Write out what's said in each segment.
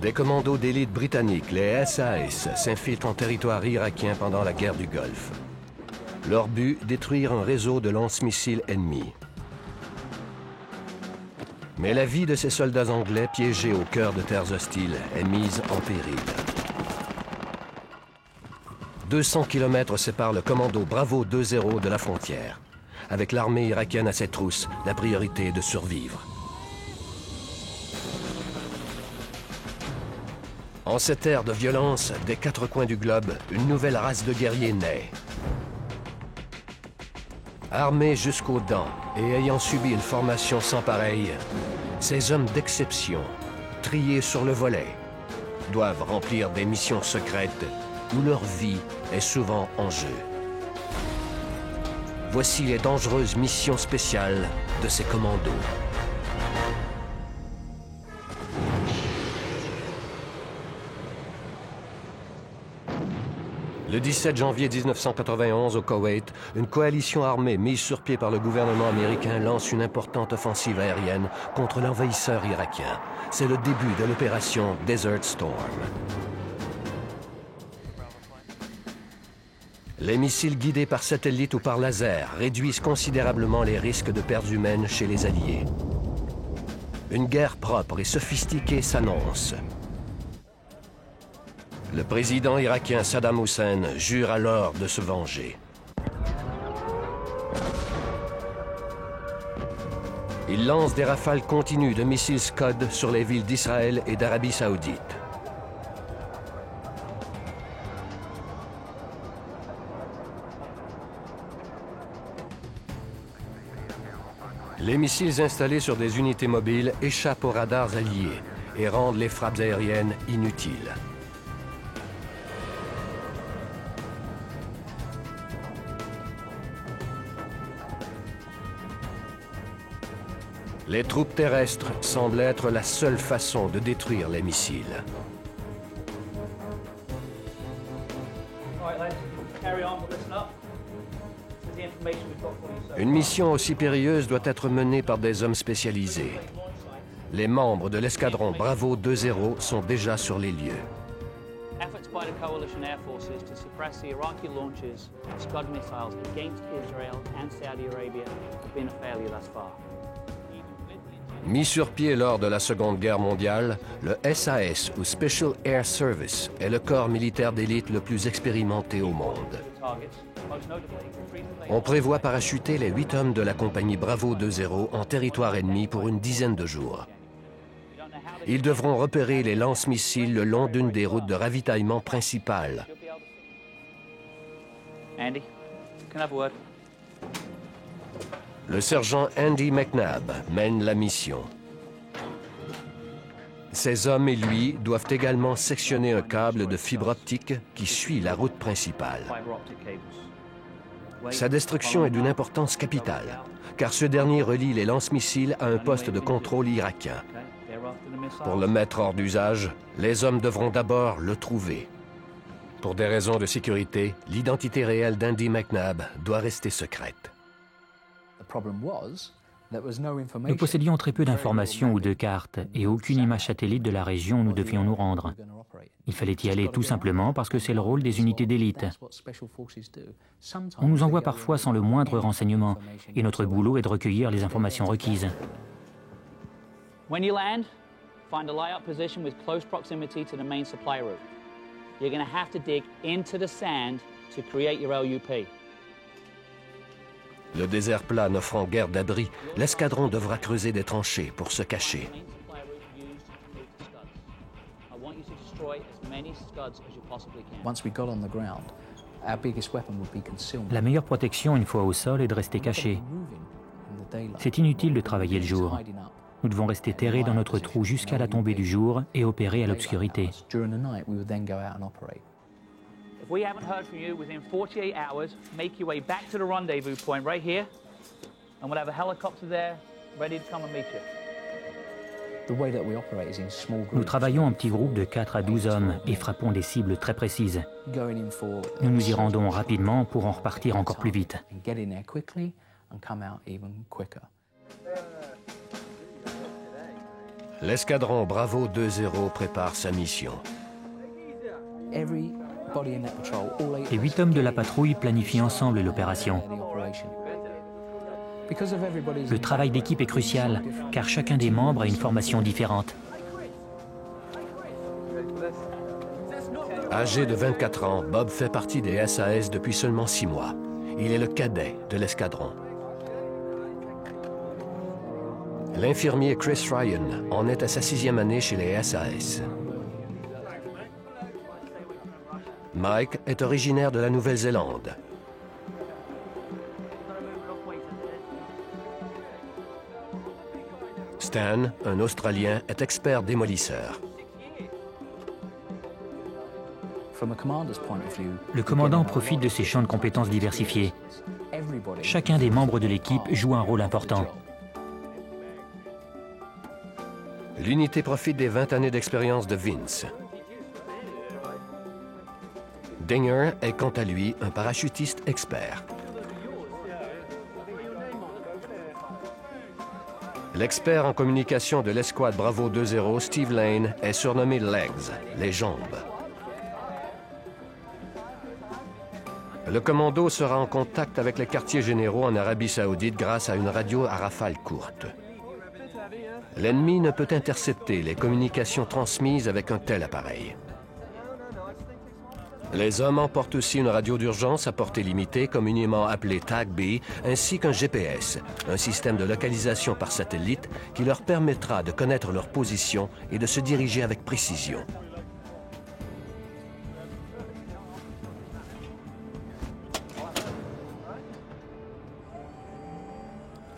Des commandos d'élite britanniques, les SAS, s'infiltrent en territoire irakien pendant la guerre du Golfe. Leur but, détruire un réseau de lance-missiles ennemis. Mais la vie de ces soldats anglais piégés au cœur de terres hostiles est mise en péril. 200 km séparent le commando Bravo 2-0 de la frontière. Avec l'armée irakienne à ses trousses, la priorité est de survivre. En cette ère de violence, des quatre coins du globe, une nouvelle race de guerriers naît. Armés jusqu'aux dents et ayant subi une formation sans pareille, ces hommes d'exception, triés sur le volet, doivent remplir des missions secrètes où leur vie est souvent en jeu. Voici les dangereuses missions spéciales de ces commandos. Le 17 janvier 1991, au Koweït, une coalition armée mise sur pied par le gouvernement américain lance une importante offensive aérienne contre l'envahisseur irakien. C'est le début de l'opération Desert Storm. Les missiles guidés par satellite ou par laser réduisent considérablement les risques de pertes humaines chez les Alliés. Une guerre propre et sophistiquée s'annonce. Le président irakien Saddam Hussein jure alors de se venger. Il lance des rafales continues de missiles Scud sur les villes d'Israël et d'Arabie Saoudite. Les missiles installés sur des unités mobiles échappent aux radars alliés et rendent les frappes aériennes inutiles. Les troupes terrestres semblent être la seule façon de détruire les missiles. Une mission aussi périlleuse doit être menée par des hommes spécialisés. Les membres de l'escadron Bravo 2-0 sont déjà sur les lieux. Efforts by the coalition air forces to suppress the Iraqi launches of Scud missiles against Israel and Saudi Arabia have been a failure thus far. Mis sur pied lors de la Seconde Guerre mondiale, le SAS, ou Special Air Service, est le corps militaire d'élite le plus expérimenté au monde. On prévoit parachuter les 8 hommes de la compagnie Bravo 2-0 en territoire ennemi pour une dizaine de jours. Ils devront repérer les lance-missiles le long d'une des routes de ravitaillement principales. Andy, can I have a word? Le sergent Andy McNabb mène la mission. Ces hommes et lui doivent également sectionner un câble de fibre optique qui suit la route principale. Sa destruction est d'une importance capitale, car ce dernier relie les lance-missiles à un poste de contrôle irakien. Pour le mettre hors d'usage, les hommes devront d'abord le trouver. Pour des raisons de sécurité, l'identité réelle d'Andy McNabb doit rester secrète. Nous possédions très peu d'informations ou de cartes et aucune image satellite de la région où nous devions nous rendre. Il fallait y aller tout simplement parce que c'est le rôle des unités d'élite. On nous envoie parfois sans le moindre renseignement et notre boulot est de recueillir les informations requises. When you land, find a lie-up position with close proximity to the main supply route. You're going to have to dig into the sand to create your LUP. Le désert plat n'offrant guère d'abri, l'escadron devra creuser des tranchées pour se cacher. La meilleure protection une fois au sol est de rester caché. C'est inutile de travailler le jour. Nous devons rester terrés dans notre trou jusqu'à la tombée du jour et opérer à l'obscurité. If we haven't heard from you within 48 hours, make your way back to the rendezvous point right here, and we'll have a helicopter there ready to come and meet you. Nous travaillons en petits groupes de 4 à 12 hommes et frappons des cibles très précises. Nous nous y rendons rapidement pour en repartir encore plus vite. L'escadron Bravo 2-0 prépare sa mission. Les 8 hommes de la patrouille planifient ensemble l'opération. Le travail d'équipe est crucial, car chacun des membres a une formation différente. Âgé de 24 ans, Bob fait partie des SAS depuis seulement 6 mois. Il est le cadet de l'escadron. L'infirmier Chris Ryan en est à sa 6e année chez les SAS. Mike est originaire de la Nouvelle-Zélande. Stan, un Australien, est expert démolisseur. Le commandant profite de ses champs de compétences diversifiés. Chacun des membres de l'équipe joue un rôle important. L'unité profite des 20 années d'expérience de Vince. Dinger est quant à lui un parachutiste expert. L'expert en communication de l'escouade Bravo 2-0, Steve Lane, est surnommé Legs, les jambes. Le commando sera en contact avec les quartiers généraux en Arabie Saoudite grâce à une radio à rafale courte. L'ennemi ne peut intercepter les communications transmises avec un tel appareil. Les hommes emportent aussi une radio d'urgence à portée limitée, communément appelée TAG-B, ainsi qu'un GPS, un système de localisation par satellite qui leur permettra de connaître leur position et de se diriger avec précision.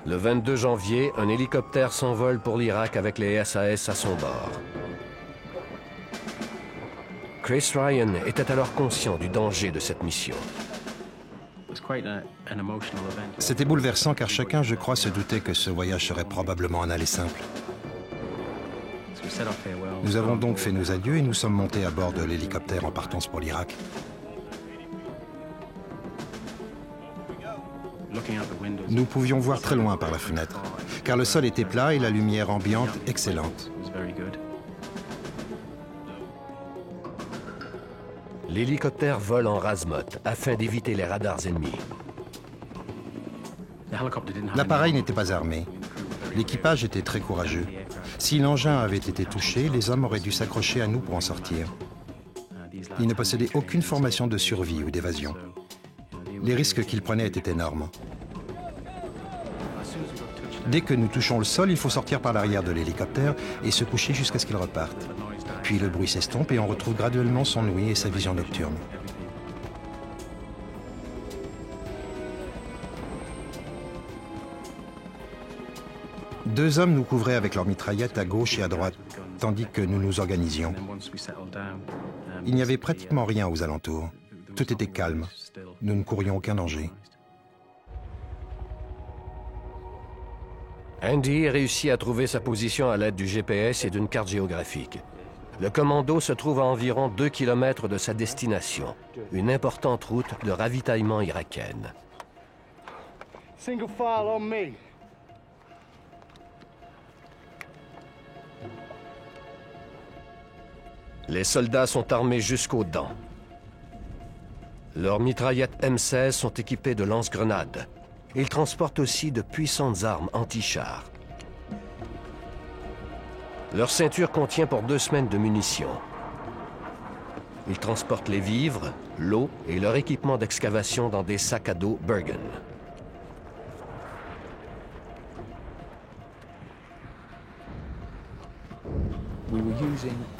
Le 22 janvier, un hélicoptère s'envole pour l'Irak avec les SAS à son bord. Chris Ryan était alors conscient du danger de cette mission. C'était bouleversant car chacun, je crois, se doutait que ce voyage serait probablement un aller simple. Nous avons donc fait nos adieux et nous sommes montés à bord de l'hélicoptère en partance pour l'Irak. Nous pouvions voir très loin par la fenêtre, car le sol était plat et la lumière ambiante excellente. L'hélicoptère vole en rase-motte afin d'éviter les radars ennemis. L'appareil n'était pas armé. L'équipage était très courageux. Si l'engin avait été touché, les hommes auraient dû s'accrocher à nous pour en sortir. Ils ne possédaient aucune formation de survie ou d'évasion. Les risques qu'ils prenaient étaient énormes. Dès que nous touchons le sol, il faut sortir par l'arrière de l'hélicoptère et se coucher jusqu'à ce qu'il reparte. Puis le bruit s'estompe et on retrouve graduellement son ouïe et sa vision nocturne. Deux hommes nous couvraient avec leurs mitraillettes à gauche et à droite, tandis que nous nous organisions. Il n'y avait pratiquement rien aux alentours. Tout était calme. Nous ne courions aucun danger. Andy réussit à trouver sa position à l'aide du GPS et d'une carte géographique. Le commando se trouve à environ 2 km de sa destination, une importante route de ravitaillement irakienne. Single file on me. Les soldats sont armés jusqu'aux dents. Leurs mitraillettes M16 sont équipées de lance-grenades. Ils transportent aussi de puissantes armes anti-chars. Leur ceinture contient pour 2 semaines de munitions. Ils transportent les vivres, l'eau et leur équipement d'excavation dans des sacs à dos Bergen.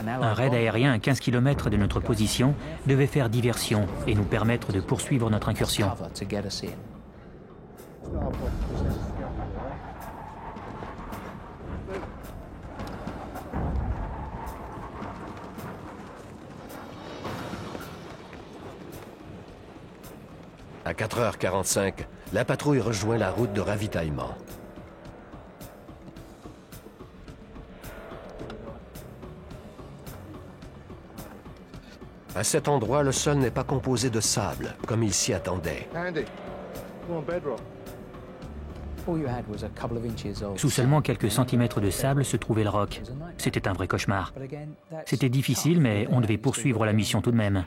Un raid aérien à 15 km de notre position devait faire diversion et nous permettre de poursuivre notre incursion. À 4h45, la patrouille rejoint la route de ravitaillement. À cet endroit, le sol n'est pas composé de sable, comme il s'y attendait. Andy, we're on bedrock. Sous seulement quelques centimètres de sable se trouvait le roc. C'était un vrai cauchemar. C'était difficile, mais on devait poursuivre la mission tout de même.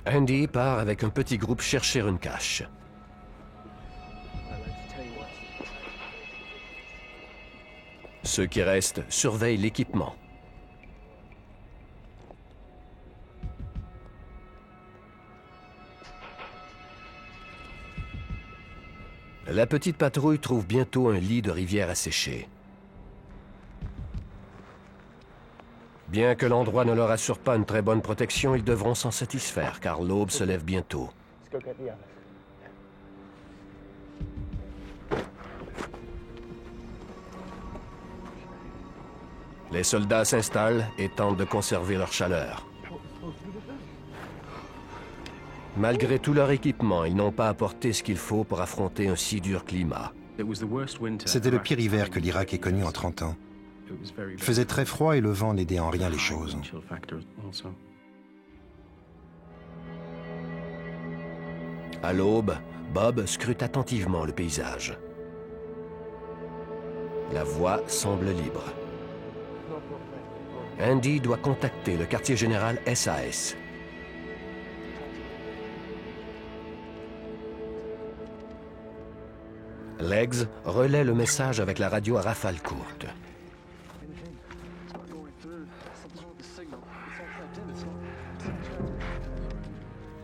Andy part avec un petit groupe chercher une cache. Ceux qui restent surveillent l'équipement. La petite patrouille trouve bientôt un lit de rivière asséché. Bien que l'endroit ne leur assure pas une très bonne protection, ils devront s'en satisfaire, car l'aube se lève bientôt. Les soldats s'installent et tentent de conserver leur chaleur. Malgré tout leur équipement, ils n'ont pas apporté ce qu'il faut pour affronter un si dur climat. C'était le pire hiver que l'Irak ait connu en 30 ans. Il faisait très froid et le vent n'aidait en rien les choses. À l'aube, Bob scrute attentivement le paysage. La voie semble libre. Andy doit contacter le quartier général SAS. Legs relaie le message avec la radio à rafale courte.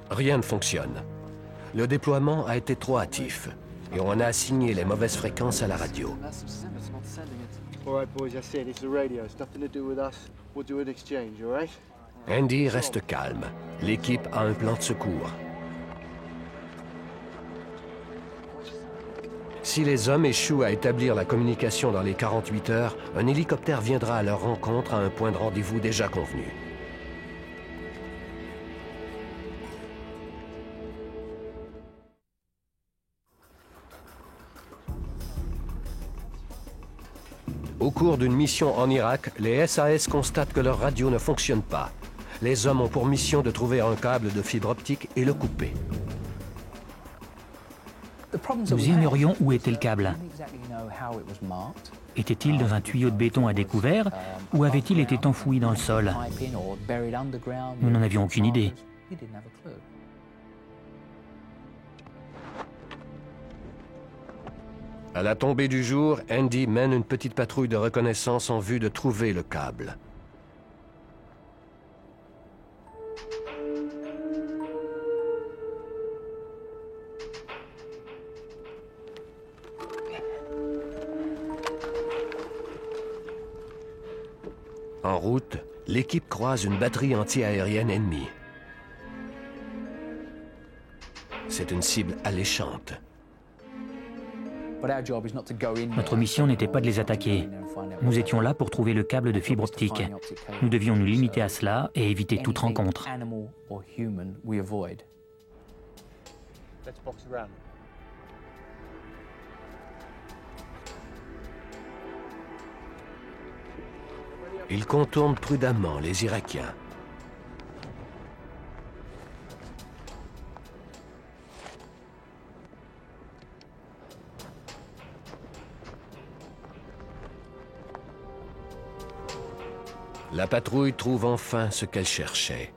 Rien ne fonctionne. Le déploiement a été trop hâtif et on a assigné les mauvaises fréquences à la radio. Andy reste calme. L'équipe a un plan de secours. Si les hommes échouent à établir la communication dans les 48 heures, un hélicoptère viendra à leur rencontre à un point de rendez-vous déjà convenu. Au cours d'une mission en Irak, les SAS constatent que leur radio ne fonctionne pas. Les hommes ont pour mission de trouver un câble de fibre optique et le couper. Nous ignorions où était le câble. Était-il dans un tuyau de béton à découvert ou avait-il été enfoui dans le sol? Nous n'en avions aucune idée. À la tombée du jour, Andy mène une petite patrouille de reconnaissance en vue de trouver le câble. En route, l'équipe croise une batterie anti-aérienne ennemie. C'est une cible alléchante. Notre mission n'était pas de les attaquer. Nous étions là pour trouver le câble de fibre optique. Nous devions nous limiter à cela et éviter toute rencontre. Ils contournent prudemment les Irakiens. La patrouille trouve enfin ce qu'elle cherchait.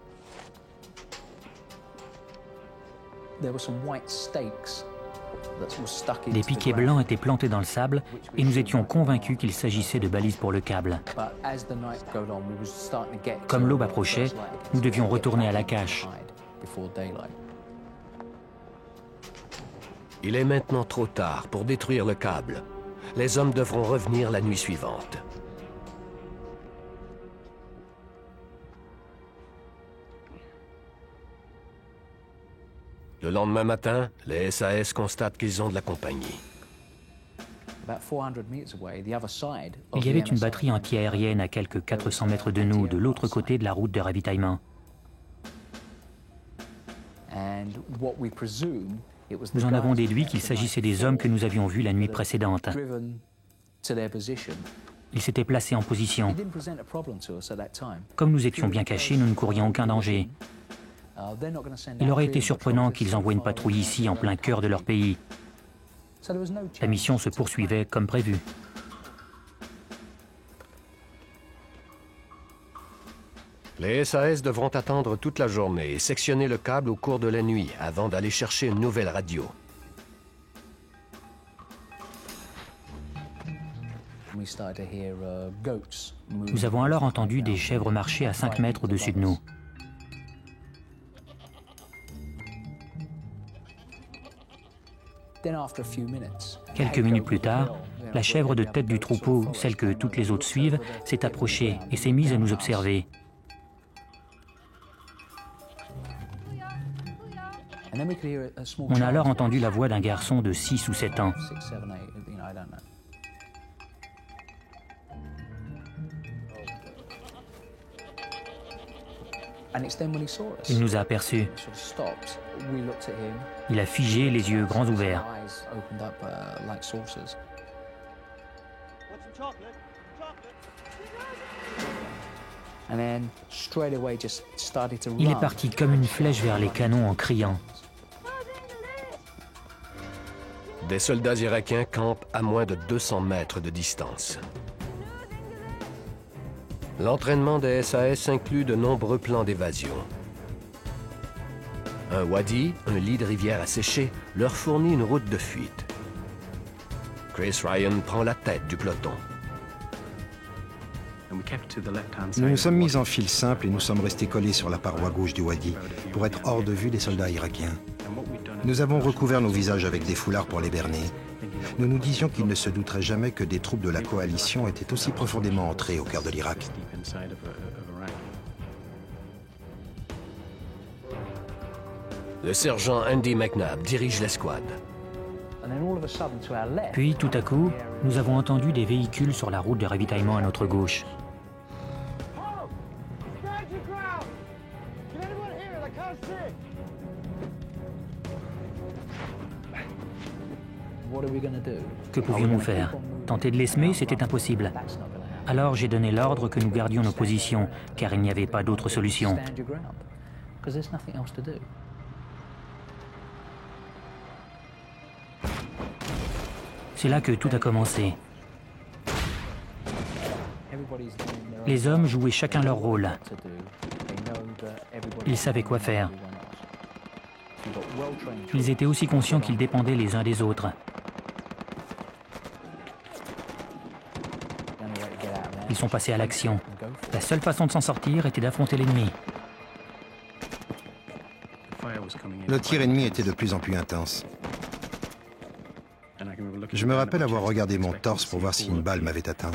Des piquets blancs étaient plantés dans le sable et nous étions convaincus qu'il s'agissait de balises pour le câble. Comme l'aube approchait, nous devions retourner à la cache. Il est maintenant trop tard pour détruire le câble. Les hommes devront revenir la nuit suivante. Le lendemain matin, les SAS constatent qu'ils ont de la compagnie. Il y avait une batterie anti-aérienne à quelques 400 mètres de nous, de l'autre côté de la route de ravitaillement. Nous en avons déduit qu'il s'agissait des hommes que nous avions vus la nuit précédente. Ils s'étaient placés en position. Comme nous étions bien cachés, nous ne courions aucun danger. Il aurait été surprenant qu'ils envoient une patrouille ici, en plein cœur de leur pays. La mission se poursuivait comme prévu. Les SAS devront attendre toute la journée et sectionner le câble au cours de la nuit avant d'aller chercher une nouvelle radio. Nous avons alors entendu des chèvres marcher à 5 mètres au-dessus de nous. Quelques minutes plus tard, la chèvre de tête du troupeau, celle que toutes les autres suivent, s'est approchée et s'est mise à nous observer. On a alors entendu la voix d'un garçon de 6 ou 7 ans. Il nous a aperçus. Il a figé, les yeux grands ouverts. Il est parti comme une flèche vers les canons en criant. Des soldats irakiens campent à moins de 200 mètres de distance. L'entraînement des SAS inclut de nombreux plans d'évasion. Un wadi, un lit de rivière asséché, leur fournit une route de fuite. Chris Ryan prend la tête du peloton. Nous nous sommes mis en file simple et nous sommes restés collés sur la paroi gauche du wadi pour être hors de vue des soldats irakiens. Nous avons recouvert nos visages avec des foulards pour les berner. Nous nous disions qu'ils ne se douteraient jamais que des troupes de la coalition étaient aussi profondément entrées au cœur de l'Irak. Le sergent Andy McNabb dirige l'escouade. Puis, tout à coup, nous avons entendu des véhicules sur la route de ravitaillement à notre gauche. Que pouvions-nous faire? Tenter de les semer, c'était impossible. Alors j'ai donné l'ordre que nous gardions nos positions, car il n'y avait pas d'autre solution. C'est là que tout a commencé. Les hommes jouaient chacun leur rôle. Ils savaient quoi faire. Ils étaient aussi conscients qu'ils dépendaient les uns des autres. Ils sont passés à l'action. La seule façon de s'en sortir était d'affronter l'ennemi. Le tir ennemi était de plus en plus intense. Je me rappelle avoir regardé mon torse pour voir si une balle m'avait atteint.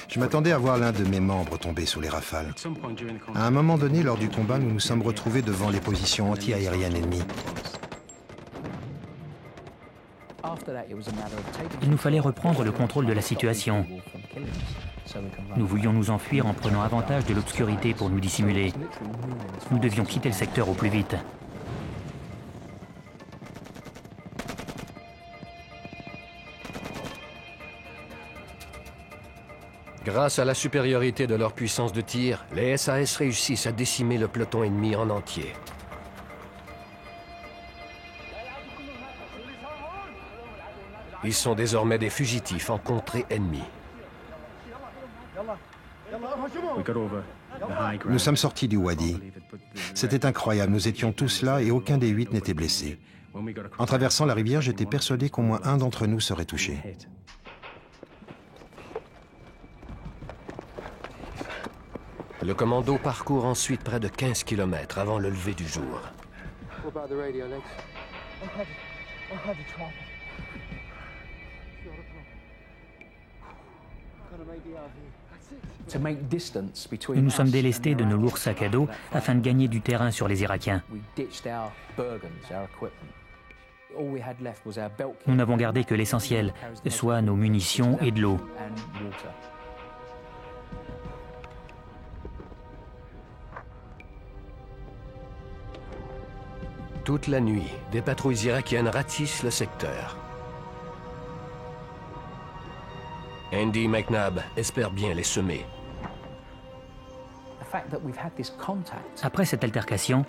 Je m'attendais à voir l'un de mes membres tomber sous les rafales. À un moment donné, lors du combat, nous nous sommes retrouvés devant les positions anti-aériennes ennemies. Il nous fallait reprendre le contrôle de la situation. Nous voulions nous enfuir en prenant avantage de l'obscurité pour nous dissimuler. Nous devions quitter le secteur au plus vite. Grâce à la supériorité de leur puissance de tir, les SAS réussissent à décimer le peloton ennemi en entier. Ils sont désormais des fugitifs en contrée ennemie. Nous sommes sortis du wadi. C'était incroyable, nous étions tous là et aucun des 8 n'était blessé. En traversant la rivière, j'étais persuadé qu'au moins un d'entre nous serait touché. Le commando parcourt ensuite près de 15 km avant le lever du jour. Nous nous sommes délestés de nos lourds sacs à dos afin de gagner du terrain sur les Irakiens. Nous n'avons gardé que l'essentiel, soit nos munitions et de l'eau. Toute la nuit, des patrouilles irakiennes ratissent le secteur. Andy McNabb espère bien les semer. Après cette altercation,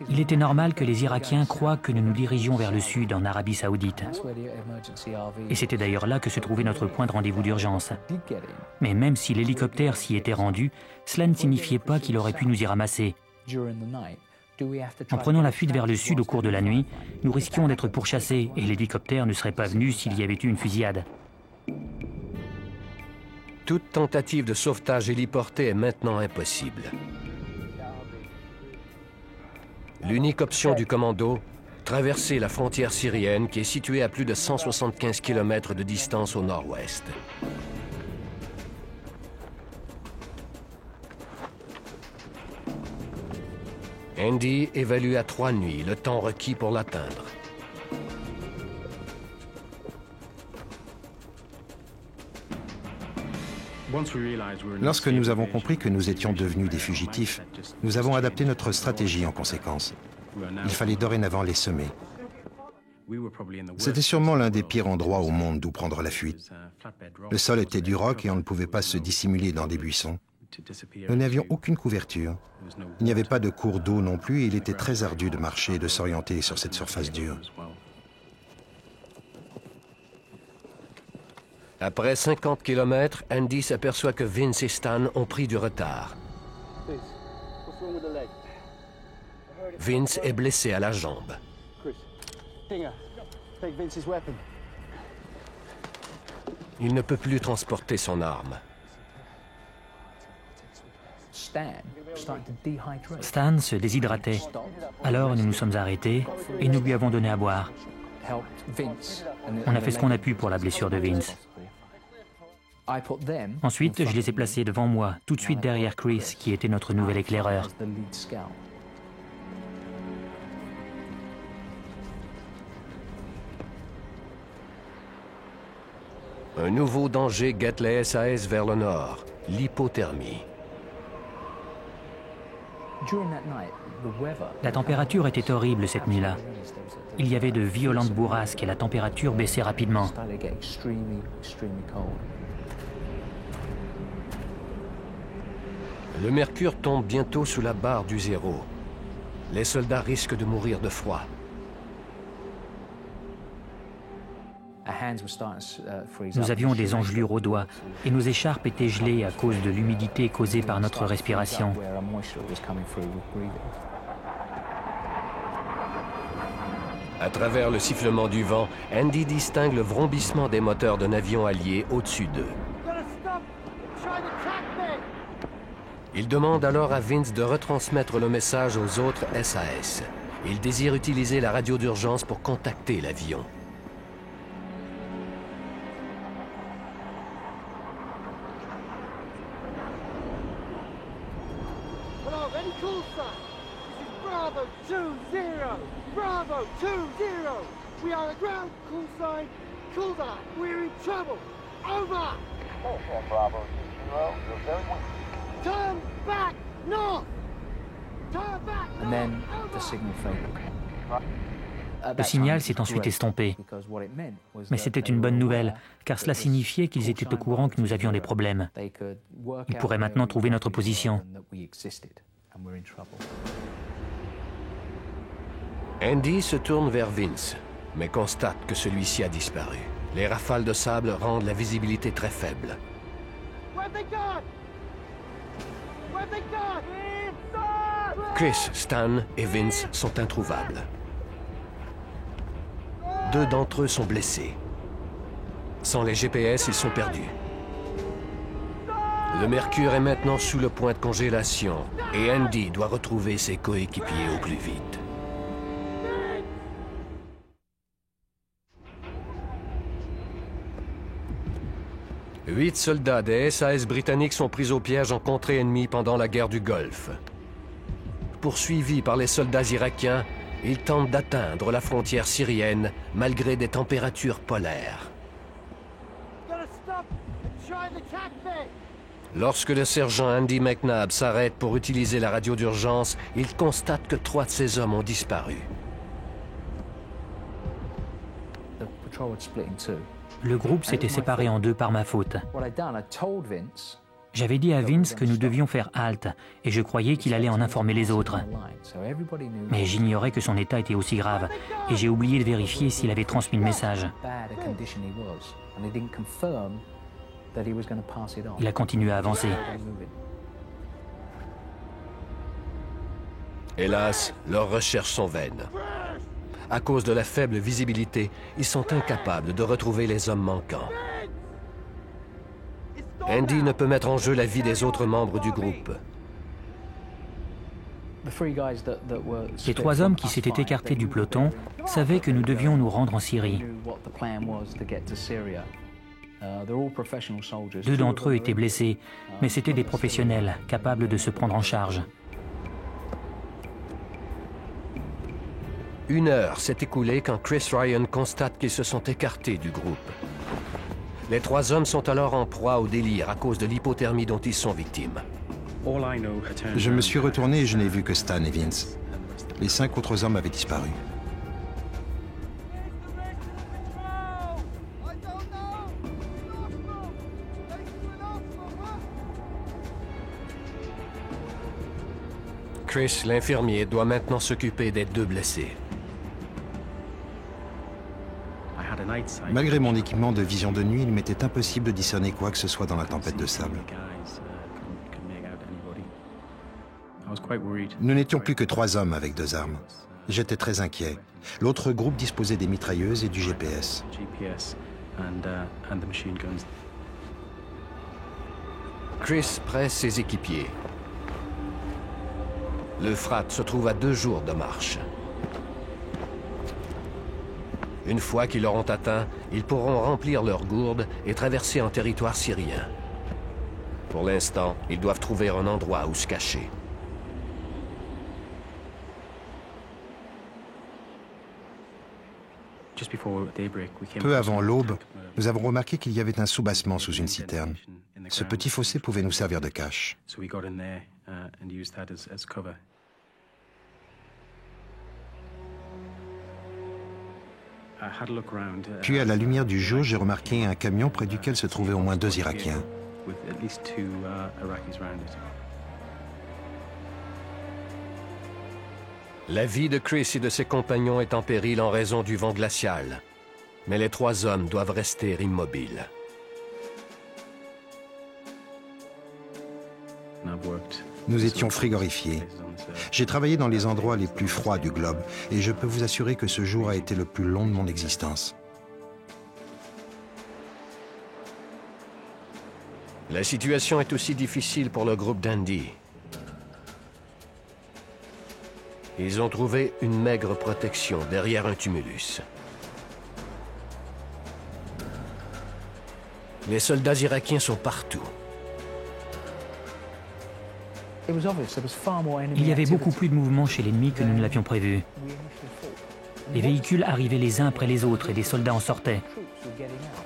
Il était normal que les Irakiens croient que nous nous dirigions vers le sud, en Arabie Saoudite. Et c'était d'ailleurs là que se trouvait notre point de rendez-vous d'urgence. Mais même si l'hélicoptère s'y était rendu, cela ne signifiait pas qu'il aurait pu nous y ramasser. En prenant la fuite vers le sud au cours de la nuit, nous risquions d'être pourchassés et l'hélicoptère ne serait pas venu s'il y avait eu une fusillade. Toute tentative de sauvetage héliporté est maintenant impossible. L'unique option du commando, traverser la frontière syrienne qui est située à plus de 175 km de distance au nord-ouest. Andy évalue à 3 nuits le temps requis pour l'atteindre. Lorsque nous avons compris que nous étions devenus des fugitifs, nous avons adapté notre stratégie en conséquence. Il fallait dorénavant les semer. C'était sûrement l'un des pires endroits au monde d'où prendre la fuite. Le sol était du roc et on ne pouvait pas se dissimuler dans des buissons. Nous n'avions aucune couverture. Il n'y avait pas de cours d'eau non plus et il était très ardu de marcher et de s'orienter sur cette surface dure. Après 50 km, Andy s'aperçoit que Vince et Stan ont pris du retard. Vince est blessé à la jambe. Il ne peut plus transporter son arme. Stan se déshydratait. Alors nous nous sommes arrêtés et nous lui avons donné à boire. On a fait ce qu'on a pu pour la blessure de Vince. Ensuite, je les ai placés devant moi, tout de suite derrière Chris, qui était notre nouvel éclaireur. Un nouveau danger guette les SAS vers le nord, l'hypothermie. La température était horrible cette nuit-là. Il y avait de violentes bourrasques et la température baissait rapidement. Le mercure tombe bientôt sous la barre du zéro. Les soldats risquent de mourir de froid. Nous avions des engelures aux doigts et nos écharpes étaient gelées à cause de l'humidité causée par notre respiration. À travers le sifflement du vent, Andy distingue le vrombissement des moteurs d'un avion allié au-dessus d'eux. Il demande alors à Vince de retransmettre le message aux autres SAS. Il désire utiliser la radio d'urgence pour contacter l'avion. Bravo 2-0. We are on the ground. Call sign. Kulda. We're in trouble. Over. Bravo 2-0. You're very weak. Turn back north. Turn back north. And then the signal failed. Le signal s'est ensuite estompé. Mais c'était une bonne nouvelle, car cela signifiait qu'ils étaient au courant que nous avions des problèmes. Ils pourraient maintenant trouver notre position. Andy se tourne vers Vince, mais constate que celui-ci a disparu. Les rafales de sable rendent la visibilité très faible. Chris, Stan et Vince sont introuvables. 2 d'entre eux sont blessés. Sans les GPS, ils sont perdus. Le mercure est maintenant sous le point de congélation et Andy doit retrouver ses coéquipiers au plus vite. Huit soldats des SAS britanniques sont pris au piège en contrée ennemie pendant la guerre du Golfe. Poursuivis par les soldats irakiens, ils tentent d'atteindre la frontière syrienne malgré des températures polaires. Lorsque le sergent Andy McNabb s'arrête pour utiliser la radio d'urgence, il constate que 3 de ses hommes ont disparu. Le groupe s'était séparé en 2 par ma faute. J'avais dit à Vince que nous devions faire halte et je croyais qu'il allait en informer les autres. Mais j'ignorais que son état était aussi grave et j'ai oublié de vérifier s'il avait transmis le message. Il a continué à avancer. Hélas, leurs recherches sont vaines. À cause de la faible visibilité, ils sont incapables de retrouver les hommes manquants. Andy ne peut mettre en jeu la vie des autres membres du groupe. Les 3 hommes qui s'étaient écartés du peloton savaient que nous devions nous rendre en Syrie. 2 d'entre eux étaient blessés, mais c'étaient des professionnels capables de se prendre en charge. 1 heure s'est écoulée quand Chris Ryan constate qu'ils se sont écartés du groupe. Les 3 hommes sont alors en proie au délire à cause de l'hypothermie dont ils sont victimes. Je me suis retourné et je n'ai vu que Stan et Vince. Les 5 autres hommes avaient disparu. Chris, l'infirmier, doit maintenant s'occuper des 2 blessés. Malgré mon équipement de vision de nuit, il m'était impossible de discerner quoi que ce soit dans la tempête de sable. Nous n'étions plus que 3 hommes avec 2 armes. J'étais très inquiet. L'autre groupe disposait des mitrailleuses et du GPS. Chris presse ses équipiers. L'Euphrate se trouve à 2 jours de marche. Une fois qu'ils l'auront atteint, ils pourront remplir leurs gourdes et traverser en territoire syrien. Pour l'instant, ils doivent trouver un endroit où se cacher. Peu avant l'aube, nous avons remarqué qu'il y avait un soubassement sous une citerne. Ce petit fossé pouvait nous servir de cache. Puis, à la lumière du jour, j'ai remarqué un camion près duquel se trouvaient au moins 2 Irakiens. La vie de Chris et de ses compagnons est en péril en raison du vent glacial. Mais les 3 hommes doivent rester immobiles. Nous étions frigorifiés. J'ai travaillé dans les endroits les plus froids du globe et je peux vous assurer que ce jour a été le plus long de mon existence. La situation est aussi difficile pour le groupe d'Andy. Ils ont trouvé une maigre protection derrière un tumulus. Les soldats irakiens sont partout. Il y avait beaucoup plus de mouvement chez l'ennemi que nous ne l'avions prévu. Les véhicules arrivaient les uns après les autres et des soldats en sortaient.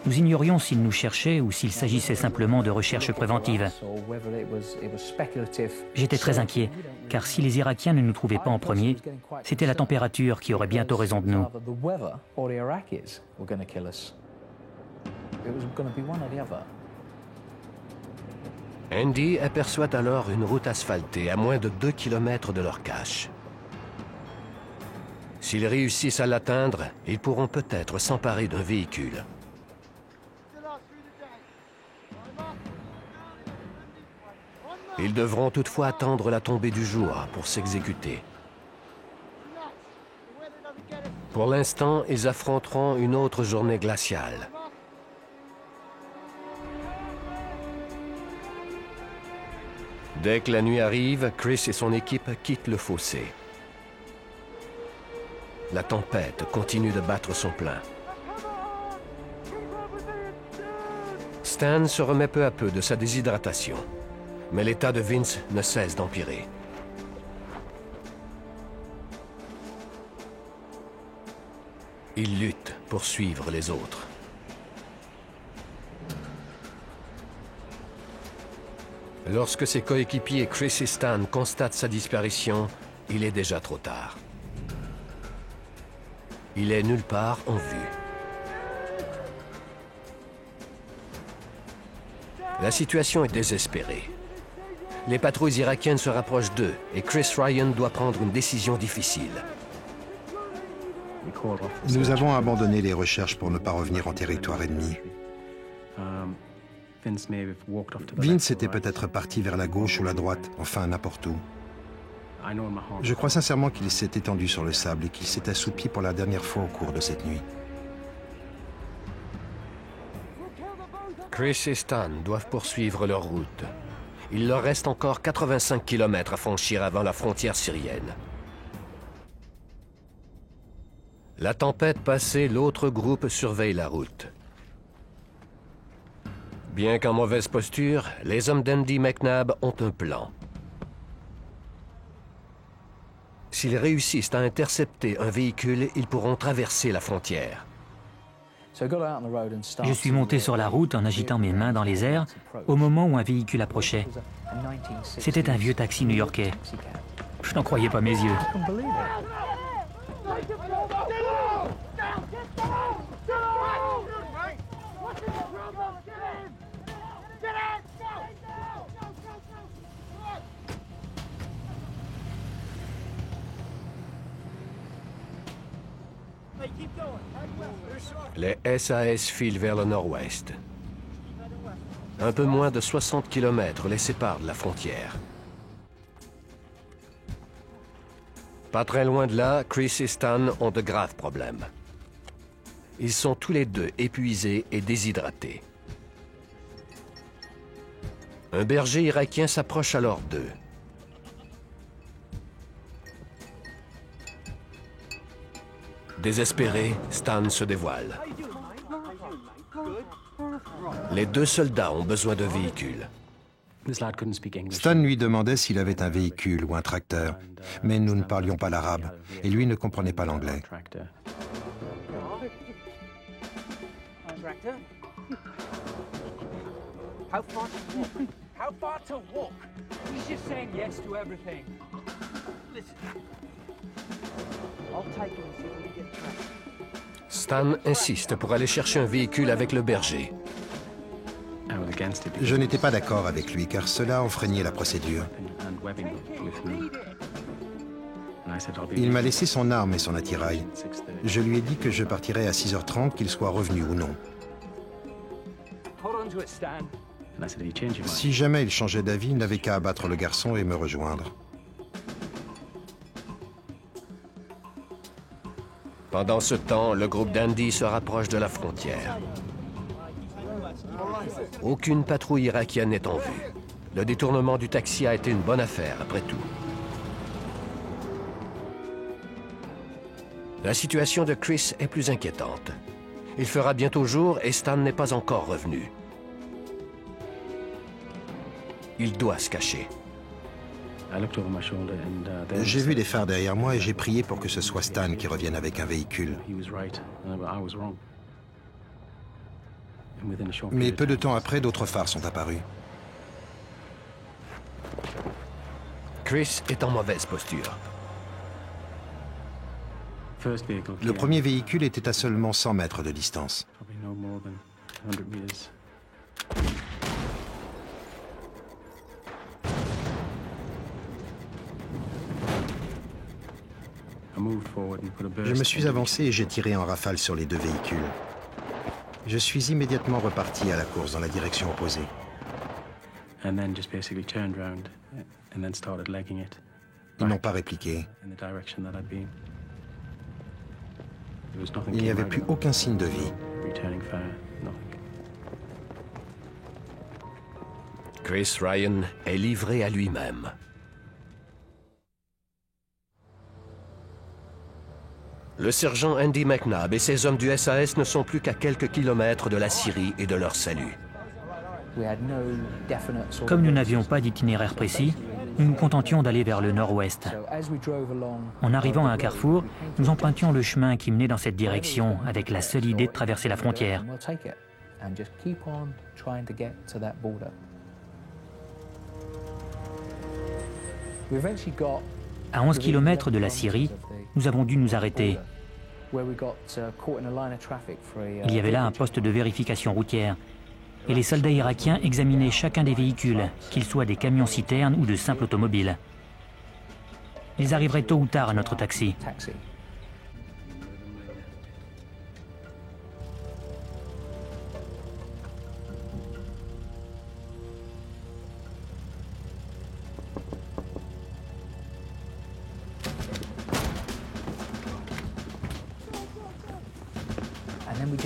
Nous ignorions s'ils nous cherchaient ou s'il s'agissait simplement de recherches préventives. J'étais très inquiet, car si les Irakiens ne nous trouvaient pas en premier, c'était la température qui aurait bientôt raison de nous. Andy aperçoit alors une route asphaltée à moins de 2 km de leur cache. S'ils réussissent à l'atteindre, ils pourront peut-être s'emparer d'un véhicule. Ils devront toutefois attendre la tombée du jour pour s'exécuter. Pour l'instant, ils affronteront une autre journée glaciale. Dès que la nuit arrive, Chris et son équipe quittent le fossé. La tempête continue de battre son plein. Stan se remet peu à peu de sa déshydratation, mais l'état de Vince ne cesse d'empirer. Il lutte pour suivre les autres. Lorsque ses coéquipiers Chris et Stan constatent sa disparition, il est déjà trop tard. Il est nulle part en vue. La situation est désespérée. Les patrouilles irakiennes se rapprochent d'eux et Chris Ryan doit prendre une décision difficile. Nous avons abandonné les recherches pour ne pas revenir en territoire ennemi. Vince était peut-être parti vers la gauche ou la droite, enfin n'importe où. Je crois sincèrement qu'il s'est étendu sur le sable et qu'il s'est assoupi pour la dernière fois au cours de cette nuit. Chris et Stan doivent poursuivre leur route. Il leur reste encore 85 km à franchir avant la frontière syrienne. La tempête passée, l'autre groupe surveille la route. Bien qu'en mauvaise posture, les hommes d'Andy McNabb ont un plan. S'ils réussissent à intercepter un véhicule, ils pourront traverser la frontière. Je suis monté sur la route en agitant mes mains dans les airs au moment où un véhicule approchait. C'était un vieux taxi new-yorkais. Je n'en croyais pas mes yeux. Les SAS filent vers le nord-ouest. Un peu moins de 60 km les séparent de la frontière. Pas très loin de là, Chris et Stan ont de graves problèmes. Ils sont tous les deux épuisés et déshydratés. Un berger irakien s'approche alors d'eux. Désespéré, Stan se dévoile. Les deux soldats ont besoin d'un véhicule. Stan lui demandait s'il avait un véhicule ou un tracteur, mais nous ne parlions pas l'arabe et lui ne comprenait pas l'anglais. Stan insiste pour aller chercher un véhicule avec le berger. Je n'étais pas d'accord avec lui car cela enfreignait la procédure. Il m'a laissé son arme et son attirail. Je lui ai dit que je partirais à 6h30, qu'il soit revenu ou non. Si jamais il changeait d'avis, il n'avait qu'à abattre le garçon et me rejoindre. Pendant ce temps, le groupe d'Andy se rapproche de la frontière. Aucune patrouille irakienne n'est en vue. Le détournement du taxi a été une bonne affaire, après tout. La situation de Chris est plus inquiétante. Il fera bientôt jour et Stan n'est pas encore revenu. Il doit se cacher. J'ai vu des phares derrière moi et j'ai prié pour que ce soit Stan qui revienne avec un véhicule. Mais peu de temps après, d'autres phares sont apparus. Chris est en mauvaise posture. Le premier véhicule était à seulement 100 mètres de distance. Je me suis avancé et j'ai tiré en rafale sur les deux véhicules. Je suis immédiatement reparti à la course dans la direction opposée. Ils n'ont pas répliqué. Il n'y avait plus aucun signe de vie. Chris Ryan est livré à lui-même. Le sergent Andy McNabb et ses hommes du SAS ne sont plus qu'à quelques kilomètres de la Syrie et de leur salut. Comme nous n'avions pas d'itinéraire précis, nous nous contentions d'aller vers le nord-ouest. En arrivant à un carrefour, nous empruntions le chemin qui menait dans cette direction, avec la seule idée de traverser la frontière. À 11 km de la Syrie, nous avons dû nous arrêter. Il y avait là un poste de vérification routière. et les soldats irakiens examinaient chacun des véhicules, qu'ils soient des camions-citernes ou de simples automobiles. Ils arriveraient tôt ou tard à notre taxi.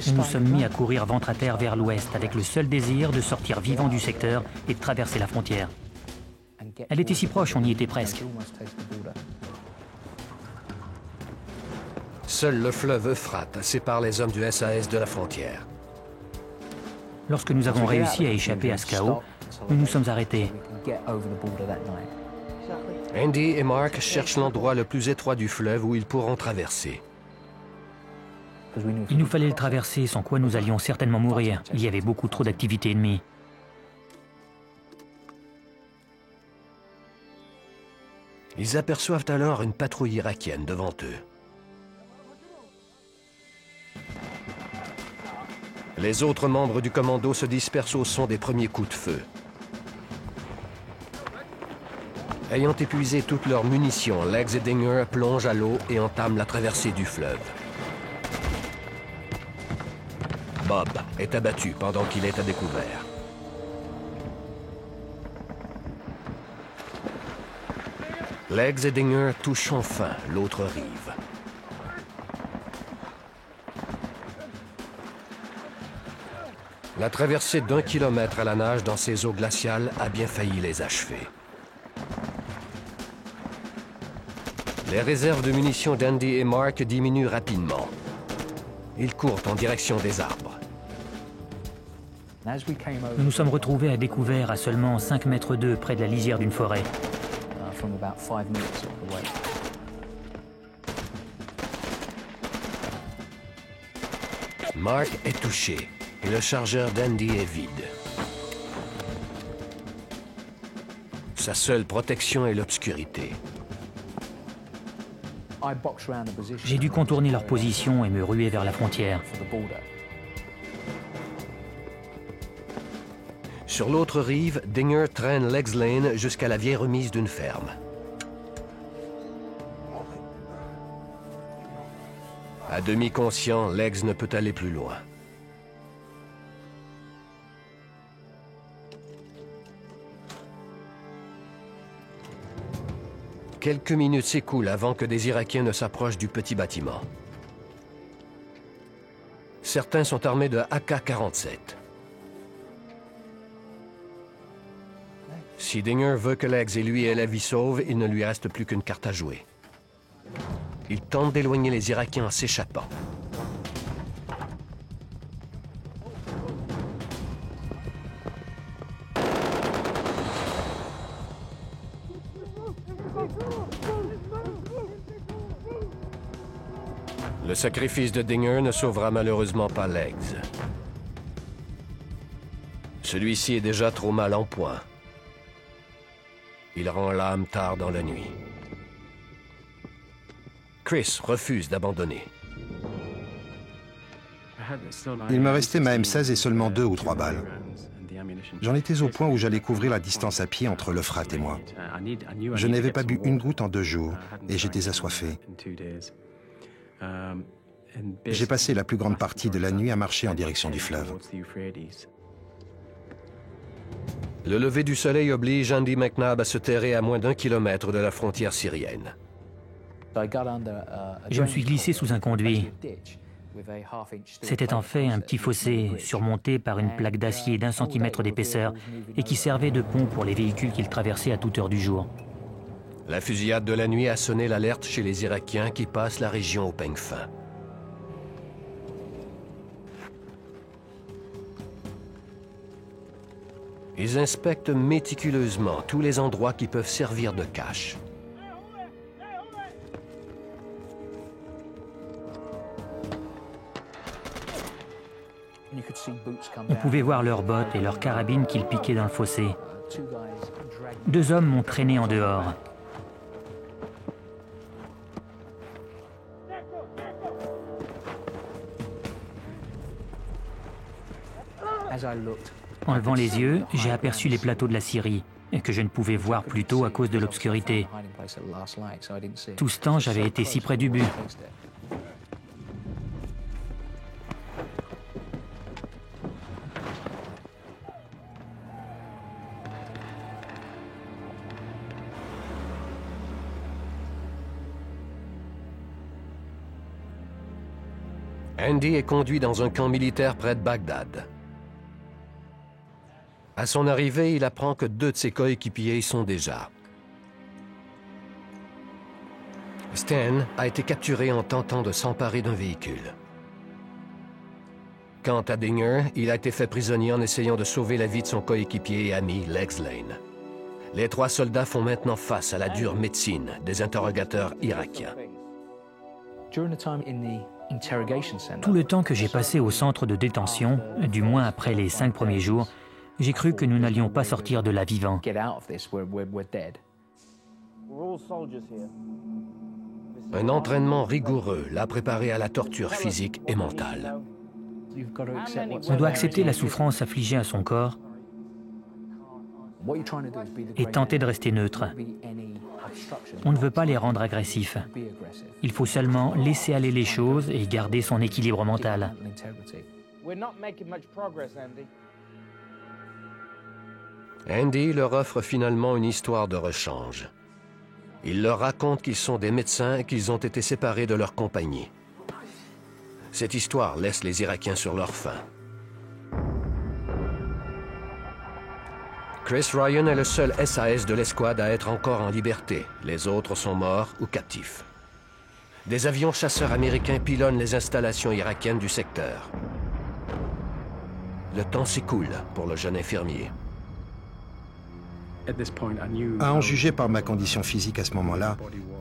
Nous nous sommes mis à courir ventre à terre vers l'ouest avec le seul désir de sortir vivant du secteur et de traverser la frontière. Elle était si proche, on y était presque. Seul le fleuve Euphrate sépare les hommes du SAS de la frontière. Lorsque nous avons réussi à échapper à ce chaos, nous nous sommes arrêtés. Andy et Mark cherchent l'endroit le plus étroit du fleuve où ils pourront traverser. Il nous fallait le traverser, sans quoi nous allions certainement mourir. Il y avait beaucoup trop d'activités ennemies. Ils aperçoivent alors une patrouille irakienne devant eux. Les autres membres du commando se dispersent au son des premiers coups de feu. Ayant épuisé toutes leurs munitions, Legs et Dinger plongent à l'eau et entament la traversée du fleuve. Bob est abattu pendant qu'il est à découvert. Legs et Dinger touchent enfin l'autre rive. La traversée d'1 kilomètre à la nage dans ces eaux glaciales a bien failli les achever. Les réserves de munitions d'Andy et Mark diminuent rapidement. Ils courent en direction des arbres. Nous nous sommes retrouvés à découvert à seulement 5 mètres d'eux près de la lisière d'une forêt. Mark est touché et le chargeur d'Andy est vide. Sa seule protection est l'obscurité. J'ai dû contourner leur position et me ruer vers la frontière. Sur l'autre rive, Dinger traîne Legs Lane jusqu'à la vieille remise d'une ferme. À demi conscient, Legs ne peut aller plus loin. Quelques minutes s'écoulent avant que des Irakiens ne s'approchent du petit bâtiment. Certains sont armés de AK-47. Si Dinger veut que Legs et lui aient la vie sauve, il ne lui reste plus qu'une carte à jouer. Il tente d'éloigner les Irakiens en s'échappant. Le sacrifice de Dinger ne sauvera malheureusement pas Legs. Celui-ci est déjà trop mal en point. Il rend l'âme tard dans la nuit. Chris refuse d'abandonner. Il me restait ma M16 et seulement 2 ou 3 balles. J'en étais au point où j'allais couvrir la distance à pied entre l'Euphrate et moi. Je n'avais pas bu une goutte en 2 jours et j'étais assoiffé. J'ai passé la plus grande partie de la nuit à marcher en direction du fleuve. Le lever du soleil oblige Andy McNabb à se terrer à moins d'1 kilomètre de la frontière syrienne. Je me suis glissé sous un conduit. C'était en fait un petit fossé surmonté par une plaque d'acier d'1 centimètre d'épaisseur et qui servait de pont pour les véhicules qu'ils traversaient à toute heure du jour. La fusillade de la nuit a sonné l'alerte chez les Irakiens qui passent la région au peigne fin. Ils inspectent méticuleusement tous les endroits qui peuvent servir de cache. On pouvait voir leurs bottes et leurs carabines qu'ils piquaient dans le fossé. 2 hommes m'ont traîné en dehors. En levant les yeux, j'ai aperçu les plateaux de la Syrie, que je ne pouvais voir plus tôt à cause de l'obscurité. Tout ce temps, j'avais été si près du but. Andy est conduit dans un camp militaire près de Bagdad. À son arrivée, il apprend que 2 de ses coéquipiers y sont déjà. Stan a été capturé en tentant de s'emparer d'un véhicule. Quant à Dinger, il a été fait prisonnier en essayant de sauver la vie de son coéquipier et ami Legs Lane. Les 3 soldats font maintenant face à la dure médecine des interrogateurs irakiens. Tout le temps que j'ai passé au centre de détention, du moins après les 5 premiers jours, j'ai cru que nous n'allions pas sortir de là vivants. Un entraînement rigoureux l'a préparé à la torture physique et mentale. On doit accepter la souffrance affligée à son corps et tenter de rester neutre. On ne veut pas les rendre agressifs. Il faut seulement laisser aller les choses et garder son équilibre mental. Andy leur offre finalement une histoire de rechange. Il leur raconte qu'ils sont des médecins et qu'ils ont été séparés de leur compagnie. Cette histoire laisse les Irakiens sur leur faim. Chris Ryan est le seul SAS de l'escouade à être encore en liberté. Les autres sont morts ou captifs. Des avions chasseurs américains pilonnent les installations irakiennes du secteur. Le temps s'écoule pour le jeune infirmier. À en juger par ma condition physique à ce moment-là,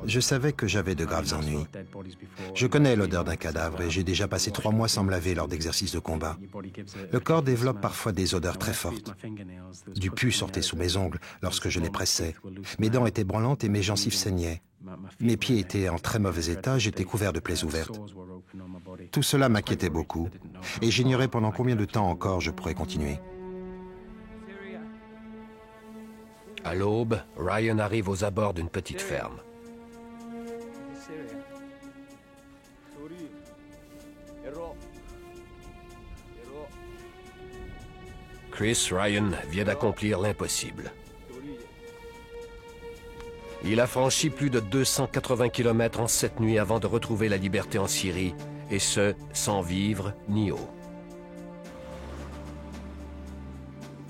je savais que j'avais de graves ennuis. Je connais l'odeur d'un cadavre et j'ai déjà passé 3 mois sans me laver lors d'exercices de combat. Le corps développe parfois des odeurs très fortes. Du pus sortait sous mes ongles lorsque je les pressais. Mes dents étaient branlantes et mes gencives saignaient. Mes pieds étaient en très mauvais état, j'étais couvert de plaies ouvertes. Tout cela m'inquiétait beaucoup et j'ignorais pendant combien de temps encore je pourrais continuer. À l'aube, Ryan arrive aux abords d'une petite ferme. Chris Ryan vient d'accomplir l'impossible. Il a franchi plus de 280 km en 7 nuits avant de retrouver la liberté en Syrie, et ce, sans vivre ni eau.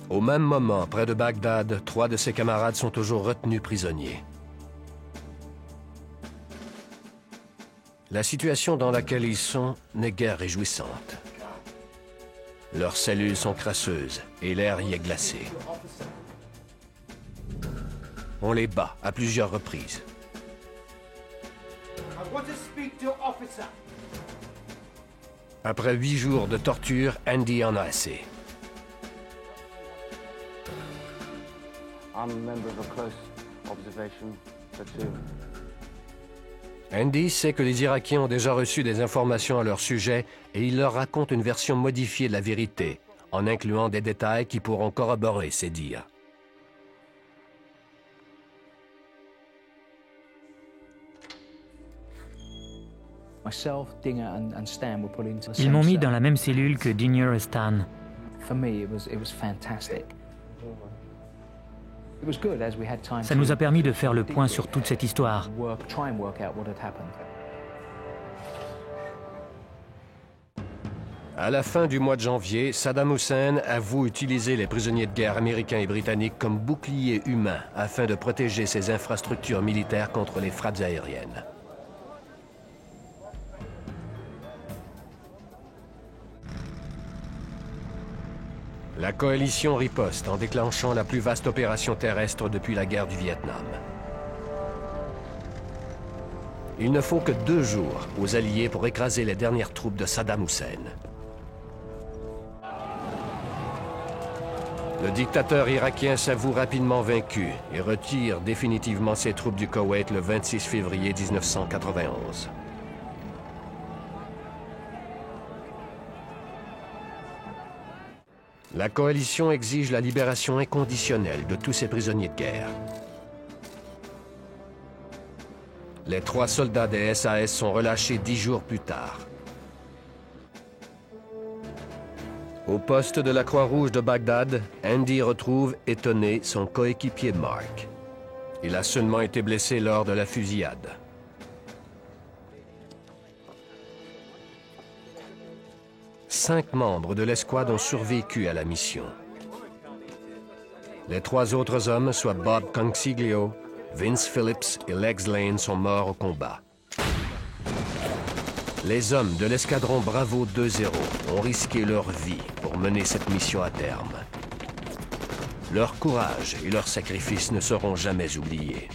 Au même moment, près de Bagdad, 3 de ses camarades sont toujours retenus prisonniers. La situation dans laquelle ils sont n'est guère réjouissante. Leurs cellules sont crasseuses et l'air y est glacé. On les bat à plusieurs reprises. Après 8 jours de torture, Andy en a assez. Andy sait que les Irakiens ont déjà reçu des informations à leur sujet et il leur raconte une version modifiée de la vérité, en incluant des détails qui pourront corroborer ses dires. Ils m'ont mis dans la même cellule que Dinger et Stan. Ça nous a permis de faire le point sur toute cette histoire. À la fin du mois de janvier, Saddam Hussein avoue utiliser les prisonniers de guerre américains et britanniques comme boucliers humains afin de protéger ses infrastructures militaires contre les frappes aériennes. La coalition riposte en déclenchant la plus vaste opération terrestre depuis la guerre du Vietnam. Il ne faut que 2 jours aux Alliés pour écraser les dernières troupes de Saddam Hussein. Le dictateur irakien s'avoue rapidement vaincu et retire définitivement ses troupes du Koweït le 26 février 1991. La coalition exige la libération inconditionnelle de tous ces prisonniers de guerre. Les 3 soldats des SAS sont relâchés 10 jours plus tard. Au poste de la Croix-Rouge de Bagdad, Andy retrouve, étonné, son coéquipier Mark. Il a seulement été blessé lors de la fusillade. Cinq membres de l'escouade ont survécu à la mission. Les 3 autres hommes, soit Bob Consiglio, Vince Phillips et Legs Lane, sont morts au combat. Les hommes de l'escadron Bravo 2-0 ont risqué leur vie pour mener cette mission à terme. Leur courage et leur sacrifice ne seront jamais oubliés.